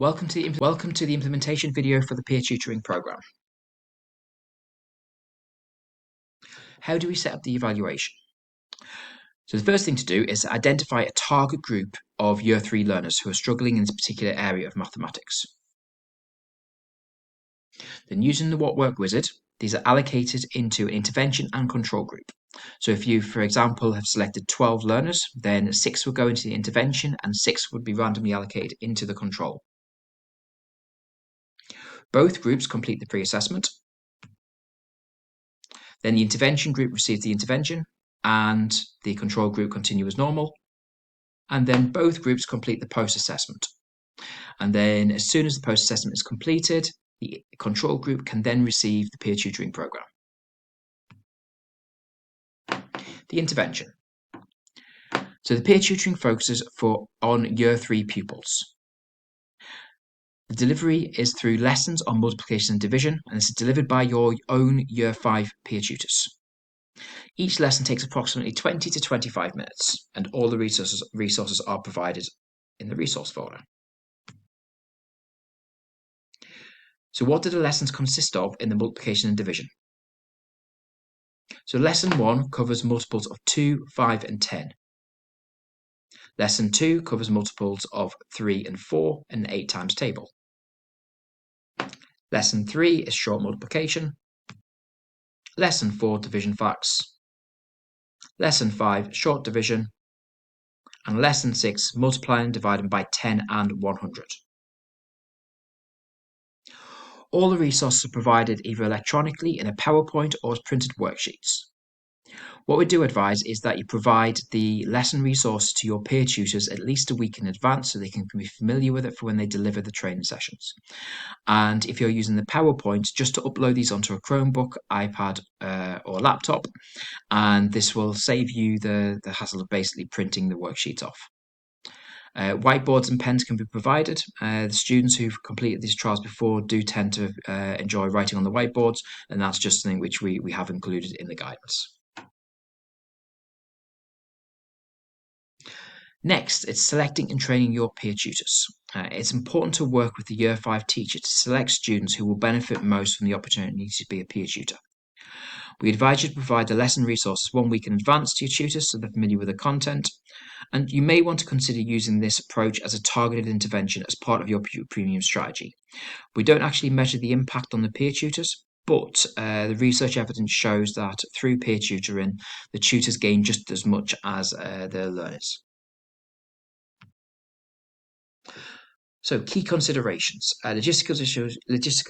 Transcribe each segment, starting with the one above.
Welcome to the implementation video for the peer tutoring program. How do we set up the evaluation? So the first thing to do is identify a target group of Year 3 learners who are struggling in this particular area of mathematics. Then using the What Work wizard, these are allocated into an intervention and control group. So if you, for example, have selected 12 learners, then 6 will go into the intervention and 6 would be randomly allocated into the control. Both groups complete the pre-assessment. Then the intervention group receives the intervention and the control group continue as normal. And then both groups complete the post-assessment. And then as soon as the post-assessment is completed, the control group can then receive the peer tutoring program. The intervention. So the peer tutoring focuses on Year 3 pupils. The delivery is through lessons on multiplication and division, and this is delivered by your own Year 5 peer tutors. Each lesson takes approximately 20 to 25 minutes, and all the resources are provided in the resource folder. So what do the lessons consist of in the multiplication and division? So lesson 1 covers multiples of 2, 5 and 10. Lesson 2 covers multiples of 3 and 4 and 8 times table. Lesson 3 is short multiplication. Lesson 4, division facts. Lesson 5, short division. And lesson 6, multiplying and dividing by 10 and 100. All the resources are provided either electronically in a PowerPoint or as printed worksheets. What we do advise is that you provide the lesson resources to your peer tutors at least a week in advance so they can be familiar with it for when they deliver the training sessions. And if you're using the PowerPoint, just to upload these onto a Chromebook, iPad or laptop, and this will save you the hassle of basically printing the worksheets off. Whiteboards and pens can be provided. The students who've completed these trials before do tend to enjoy writing on the whiteboards, and that's just something which we have included in the guidance. Next, it's selecting and training your peer tutors. It's important to work with the Year 5 teacher to select students who will benefit most from the opportunity to be a peer tutor. We advise you to provide the lesson resources 1 week in advance to your tutors so they're familiar with the content, and you may want to consider using this approach as a targeted intervention as part of your premium strategy. We don't actually measure the impact on the peer tutors, but the research evidence shows that through peer tutoring, the tutors gain just as much as their learners. So key considerations. Logistical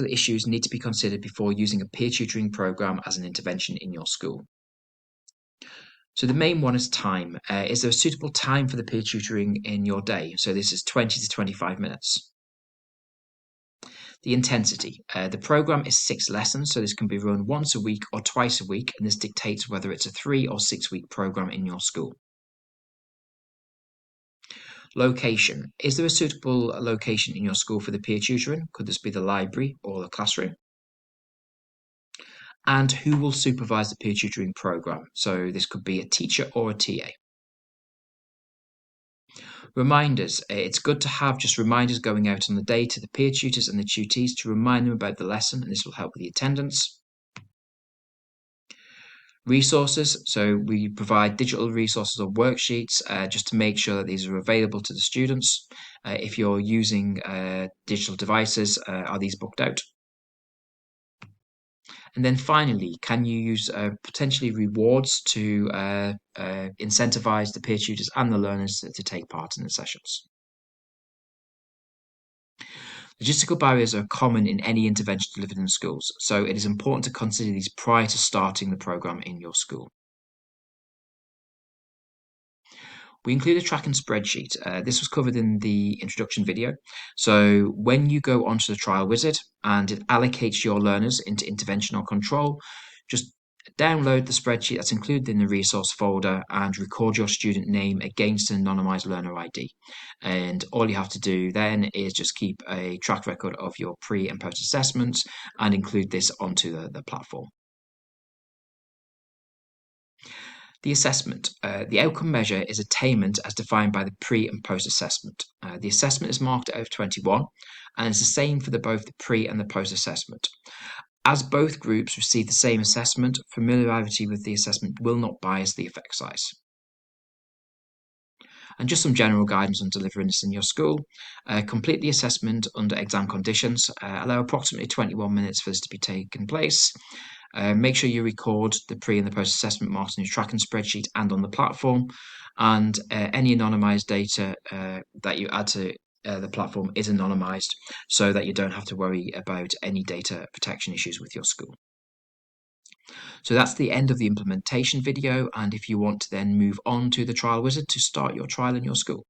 issues need to be considered before using a peer tutoring program as an intervention in your school. So the main one is time. Is there a suitable time for the peer tutoring in your day? So this is 20 to 25 minutes. The intensity. The program is 6 lessons, so this can be run once a week or twice a week, and this dictates whether it's a 3 or 6 week program in your school. Location. Is there a suitable location in your school for the peer tutoring? Could this be the library or the classroom? And who will supervise the peer tutoring program? So this could be a teacher or a TA. Reminders. It's good to have just reminders going out on the day to the peer tutors and the tutees to remind them about the lesson, and this will help with the attendance. Resources. So we provide digital resources or worksheets just to make sure that these are available to the students. If you're using digital devices, are these booked out? And then finally, can you use potentially rewards to incentivize the peer tutors and the learners to take part in the sessions? Logistical barriers are common in any intervention delivered in schools, so it is important to consider these prior to starting the program in your school. We include a tracking spreadsheet. This was covered in the introduction video. So when you go onto the trial wizard and it allocates your learners into intervention or control, just download the spreadsheet that's included in the resource folder and record your student name against an anonymized learner ID. And all you have to do then is just keep a track record of your pre and post assessments and include this onto the platform. The assessment. The outcome measure is attainment as defined by the pre and post assessment. The assessment is marked out of 21 and it's the same for both the pre and the post assessment. As both groups receive the same assessment, familiarity with the assessment will not bias the effect size. And just some general guidance on delivering this in your school. Complete the assessment under exam conditions. Allow approximately 21 minutes for this to be taken place. Make sure you record the pre and the post assessment marks in your tracking spreadsheet and on the platform. And any anonymized data that you add to the platform is anonymized so that you don't have to worry about any data protection issues with your school. So that's the end of the implementation video. And if you want to then move on to the trial wizard to start your trial in your school.